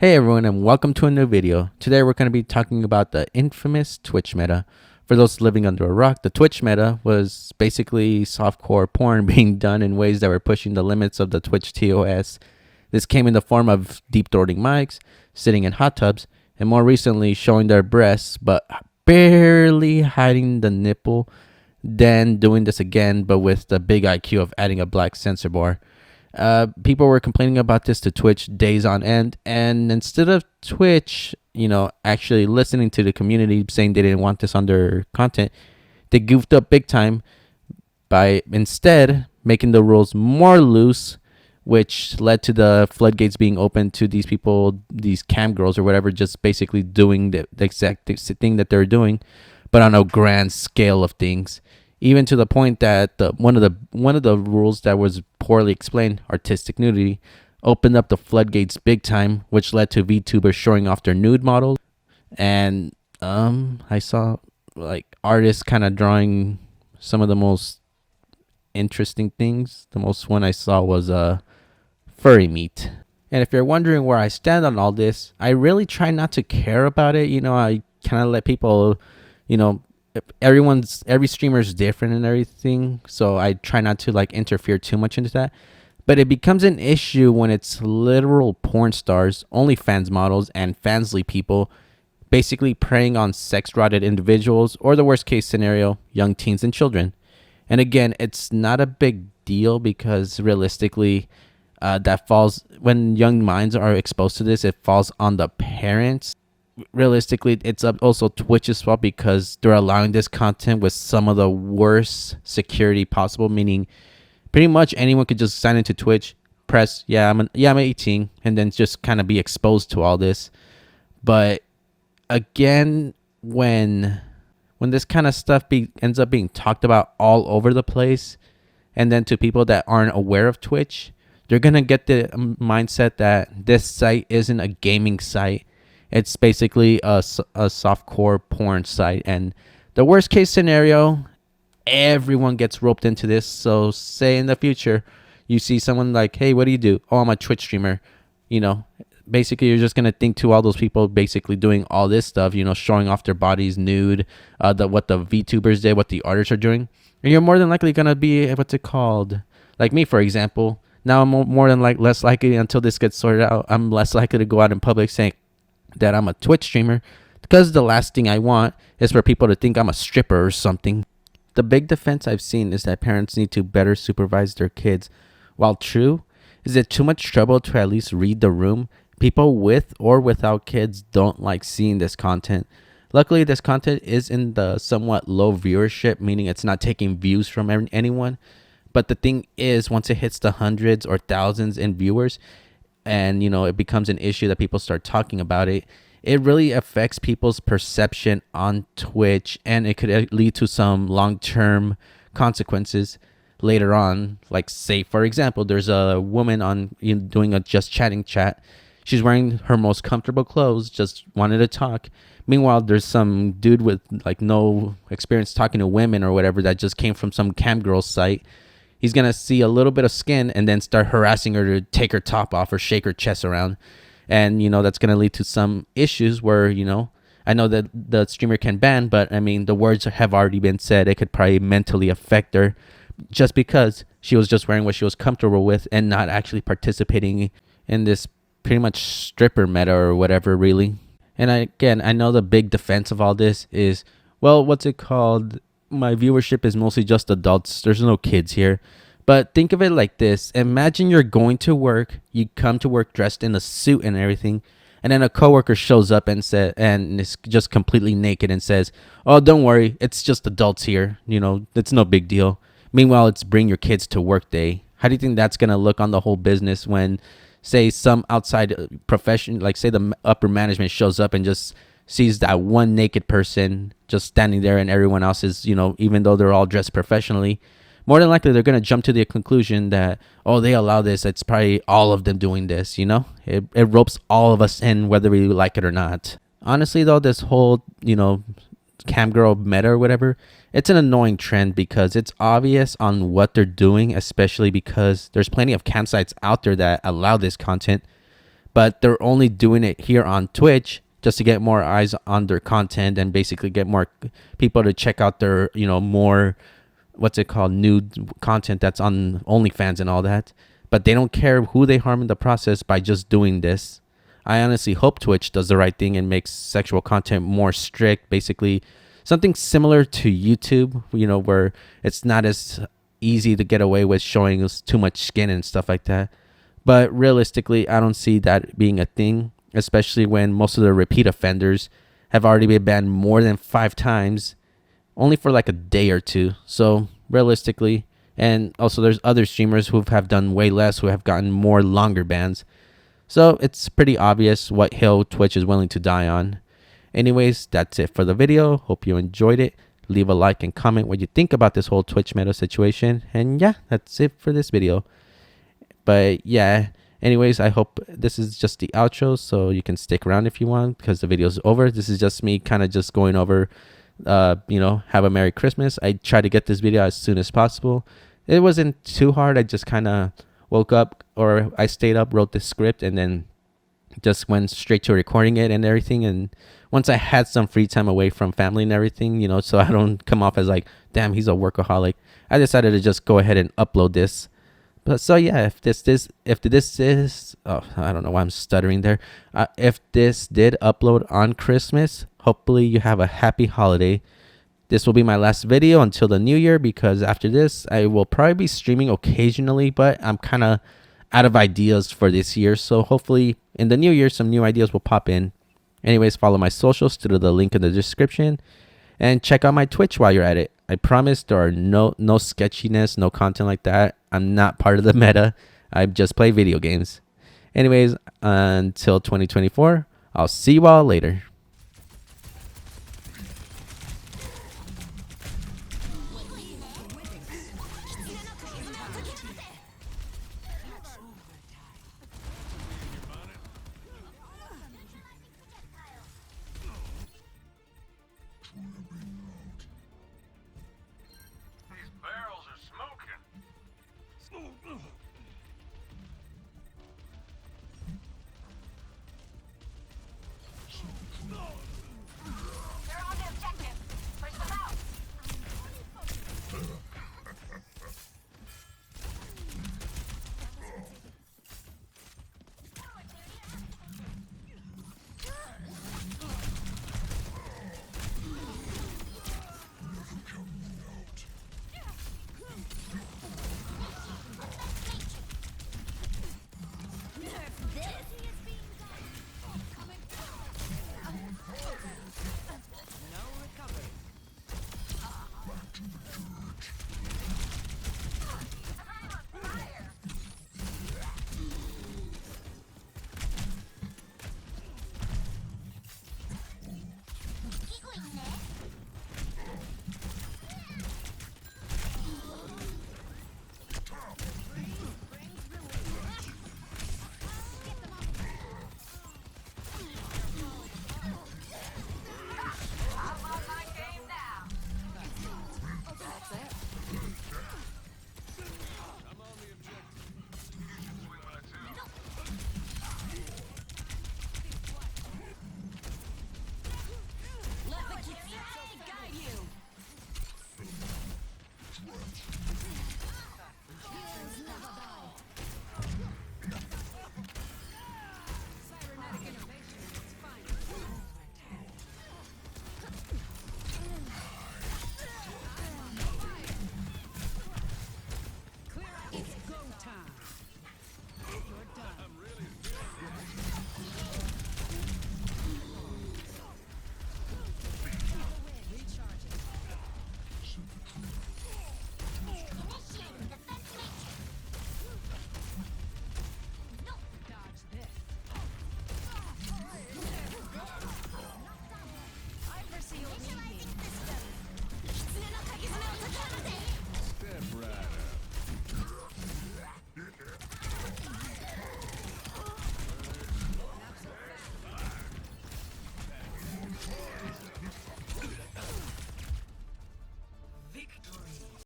Hey everyone, and welcome to a new video. Today we're going to be talking about the infamous Twitch meta. For those living under a rock, the Twitch meta was basically softcore porn being done in ways that were pushing the limits of the Twitch TOS. This came in the form of deep throating mics, sitting in hot tubs, and more recently showing their breasts but barely hiding the nipple, then doing this again but with the big IQ of adding a black censor bar. People were complaining about this to Twitch days on end, and instead of Twitch, actually listening to the community saying they didn't want this on their content, they goofed up big time by instead making the rules more loose, which led to the floodgates being open to these people, these cam girls or whatever, just basically doing the exact thing that they're doing, but on a grand scale of things. Even to the point that one of the rules that was poorly explained, artistic nudity, opened up the floodgates big time, which led to VTubers showing off their nude models. And I saw like artists kind of drawing some of the most interesting things. The most one I saw was furry meat. And if you're wondering where I stand on all this, I really try not to care about it. I kind of let people, every streamer is different and everything, so I try not to interfere too much into that. But it becomes an issue when it's literal porn stars, OnlyFans models, and fansly people basically preying on sex-rotted individuals, or the worst case scenario, young teens and children. And again, it's not a big deal because realistically, that falls when young minds are exposed to this, it falls on the parents. Realistically, it's also Twitch's fault because they're allowing this content with some of the worst security possible, meaning pretty much anyone could just sign into Twitch, press I'm 18, and then just kind of be exposed to all this. But again, when this kind of stuff ends up being talked about all over the place, and then to people that aren't aware of Twitch, they're gonna get the mindset that this site isn't a gaming site. It's basically a softcore porn site. And the worst case scenario, everyone gets roped into this. So say in the future, you see someone like, hey, what do you do? Oh, I'm a Twitch streamer. Basically you're just going to think to all those people basically doing all this stuff, showing off their bodies nude, what the VTubers did, what the artists are doing. And you're more than likely going to be, what's it called? Like me, for example. Now I'm more than less likely, until this gets sorted out, I'm less likely to go out in public saying that I'm a Twitch streamer, because the last thing I want is for people to think I'm a stripper or something. The big defense I've seen is that parents need to better supervise their kids. While true, is it too much trouble to at least read the room? People with or without kids don't like seeing this content. Luckily, this content is in the somewhat low viewership, meaning it's not taking views from anyone. But the thing is, once it hits the hundreds or thousands in viewers, and it becomes an issue that people start talking about it, it really affects people's perception on Twitch, and it could lead to some long-term consequences later on. Like, say for example, there's a woman on doing a just chatting chat. She's wearing her most comfortable clothes, just wanted to talk. Meanwhile, there's some dude with no experience talking to women or whatever that just came from some cam girl site. He's going to see a little bit of skin and then start harassing her to take her top off or shake her chest around. And, that's going to lead to some issues where, I know that the streamer can ban, but I mean, the words have already been said. It could probably mentally affect her just because she was just wearing what she was comfortable with and not actually participating in this pretty much stripper meta or whatever, really. And I know the big defense of all this is, well, what's it called? My viewership is mostly just adults. There's no kids here. But think of it like this. Imagine you're going to work. You come to work dressed in a suit and everything, and then a coworker shows up and is just completely naked and says, "Oh, don't worry, it's just adults here. It's no big deal." Meanwhile, it's bring your kids to work day. How do you think that's gonna look on the whole business when, say, some outside profession, like say the upper management shows up and just sees that one naked person just standing there, and everyone else is, even though they're all dressed professionally, more than likely they're going to jump to the conclusion that, oh, they allow this, it's probably all of them doing this. It ropes all of us in, whether we like it or not. Honestly though, this whole cam girl meta or whatever, it's an annoying trend because it's obvious on what they're doing, especially because there's plenty of campsites out there that allow this content. but they're only doing it here on Twitch just to get more eyes on their content and basically get more people to check out their, more, what's it called, new content that's on OnlyFans and all that. But they don't care who they harm in the process by just doing this. I honestly hope Twitch does the right thing and makes sexual content more strict, basically something similar to YouTube, where it's not as easy to get away with showing us too much skin and stuff like that. But realistically, I don't see that being a thing, especially when most of the repeat offenders have already been banned more than 5 times, only for like a day or two. So realistically, and also there's other streamers who have done way less, who have gotten more longer bans. So it's pretty obvious what hill Twitch is willing to die on. Anyways, that's it for the video. Hope you enjoyed it. Leave a like and comment what you think about this whole Twitch meta situation. And yeah, that's it for this video. But yeah, anyways, I hope this is just the outro, so you can stick around if you want, because the video's over. This is just me kind of just going over, have a Merry Christmas. I tried to get this video as soon as possible. It wasn't too hard. I just kind of woke up, or I stayed up, wrote the script, and then just went straight to recording it and everything. And once I had some free time away from family and everything, so I don't come off as like, damn, he's a workaholic, I decided to just go ahead and upload this. But so yeah, if this is, oh, I don't know why I'm stuttering there. If this did upload on Christmas, hopefully you have a happy holiday. This will be my last video until the new year, because after this I will probably be streaming occasionally, but I'm kind of out of ideas for this year. So hopefully in the new year some new ideas will pop in. Anyways, follow my socials through the link in the description, and check out my Twitch while you're at it. I promise there are no sketchiness, no content like that. I'm not part of the meta. I just play video games. Anyways, until 2024, I'll see you all later.